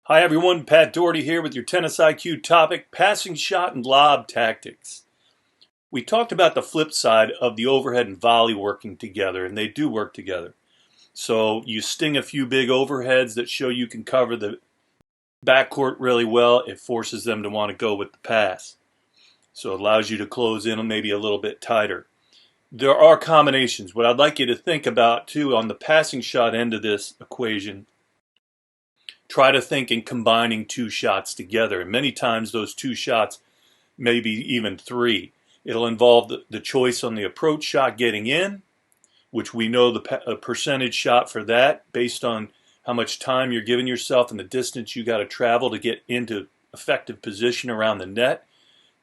Hi everyone, Pat Dougherty here with your tennis IQ topic, passing shot and lob tactics. We talked about the flip side of the overhead and volley working together, and they do work together. So you sting a few big overheads that show you can cover the backcourt really well. It forces them to want to go with the pass. So it allows you to close in maybe a little bit tighter. There are combinations. What I'd like you to think about too on the passing shot end of this equation, try to think in combining two shots together. And many times those two shots, maybe even three. It'll involve the choice on the approach shot getting in, which we know the percentage shot for that based on how much time you're giving yourself and the distance you got to travel to get into effective position around the net,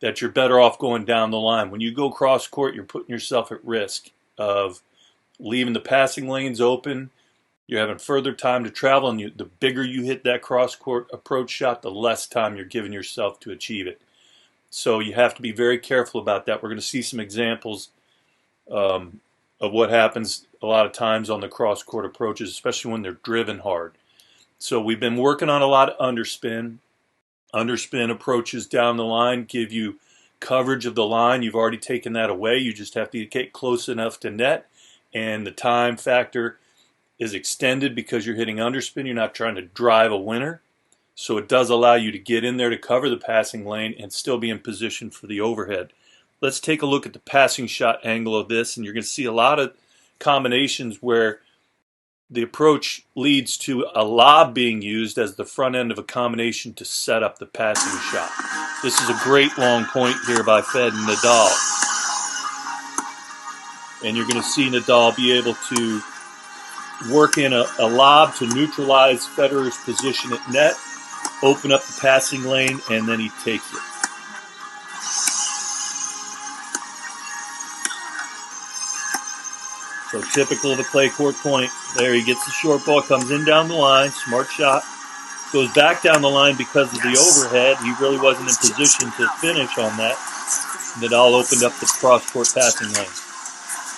that you're better off going down the line. When you go cross court, you're putting yourself at risk of leaving the passing lanes open. You're having further time to travel, and the bigger you hit that cross-court approach shot, the less time you're giving yourself to achieve it. So you have to be very careful about that. We're going to see some examples of what happens a lot of times on the cross-court approaches, especially when they're driven hard. So we've been working on a lot of underspin. Underspin approaches down the line give you coverage of the line. You've already taken that away. You just have to get close enough to net, and the time factor is extended because you're hitting underspin. You're not trying to drive a winner. So it does allow you to get in there to cover the passing lane and still be in position for the overhead. Let's take a look at the passing shot angle of this, and you're going to see a lot of combinations where the approach leads to a lob being used as the front end of a combination to set up the passing shot. This is a great long point here by Fed and Nadal. And you're going to see Nadal be able to work in a lob to neutralize Federer's position at net, open up the passing lane, and then he takes it. So typical of a clay court point. There he gets the short ball, comes in down the line, smart shot. Goes back down the line because of the overhead. He really wasn't in position to finish on that. Nadal opened up the cross-court passing lane.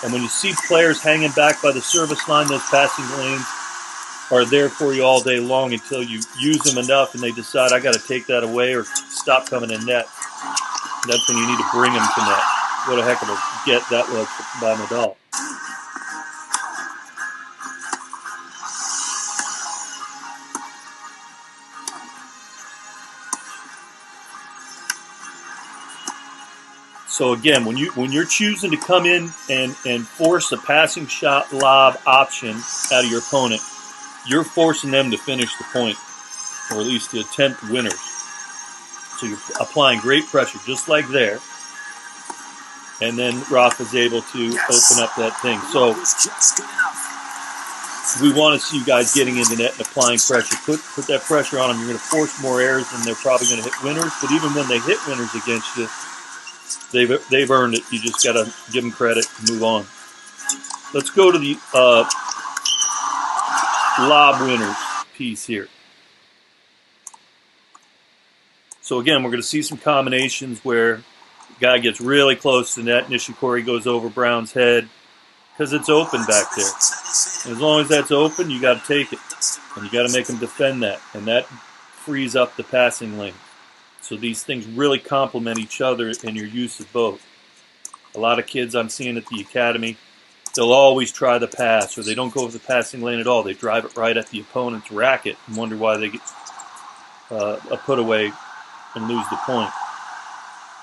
And when you see players hanging back by the service line, those passing lanes are there for you all day long until you use them enough and they decide, I got to take that away or stop coming in net. That's when you need to bring them to net. What a heck of a get that was by Nadal. So again, when you're choosing to come in and force a passing shot lob option out of your opponent, you're forcing them to finish the point, or at least to attempt winners. So you're applying great pressure, just like there. And then Rafa's able to open up that thing. So we want to see you guys getting into net and applying pressure. Put that pressure on them. You're going to force more errors, and they're probably going to hit winners. But even when they hit winners against you, they've earned it. You just got to give them credit and move on. Let's go to the Lob Winners piece here. So again, we're going to see some combinations where the guy gets really close to net. Nishikori goes over Brown's head because it's open back there. And as long as that's open, you got to take it. And you got to make them defend that. And that frees up the passing lane. So these things really complement each other in your use of both. A lot of kids I'm seeing at the academy, they'll always try the pass, or they don't go with the passing lane at all. They drive it right at the opponent's racket and wonder why they get a put away and lose the point.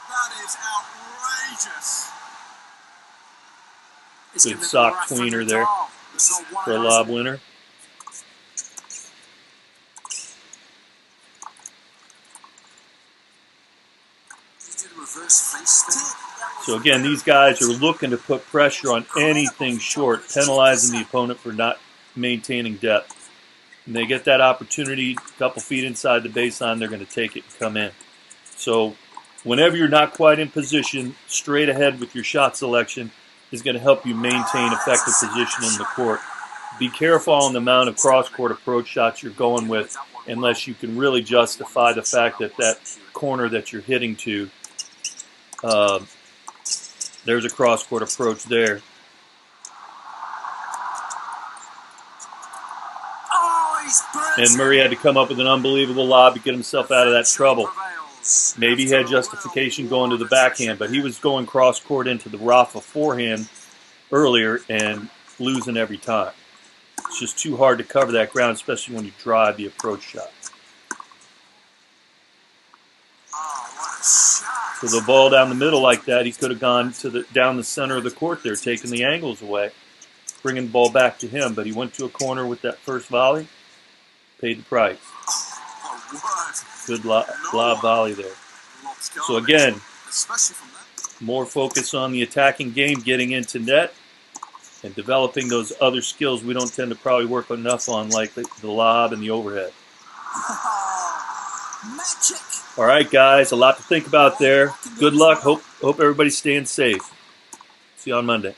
That is outrageous. Good sock tweener there for a lob winner. So again, these guys are looking to put pressure on anything short, penalizing the opponent for not maintaining depth. And they get that opportunity a couple feet inside the baseline, they're going to take it and come in. So whenever you're not quite in position, straight ahead with your shot selection is going to help you maintain effective position in the court. Be careful on the amount of cross-court approach shots you're going with unless you can really justify the fact that that corner that you're hitting to, there's a cross-court approach there. Oh, he's And Murray had to come up with an unbelievable lob to get himself out of that trouble. Maybe he had justification going to the backhand, but he was going cross-court into the Rafa forehand earlier and losing every time. It's just too hard to cover that ground, especially when you drive the approach shot. So the ball down the middle like that, he could have gone to down the center of the court there, taking the angles away, bringing the ball back to him. But he went to a corner with that first volley, paid the price. Good lob volley there. So again, more focus on the attacking game, getting into net, and developing those other skills we don't tend to probably work enough on, like the lob and the overhead. All right, guys, a lot to think about there. Good luck. Hope everybody's staying safe. See you on Monday.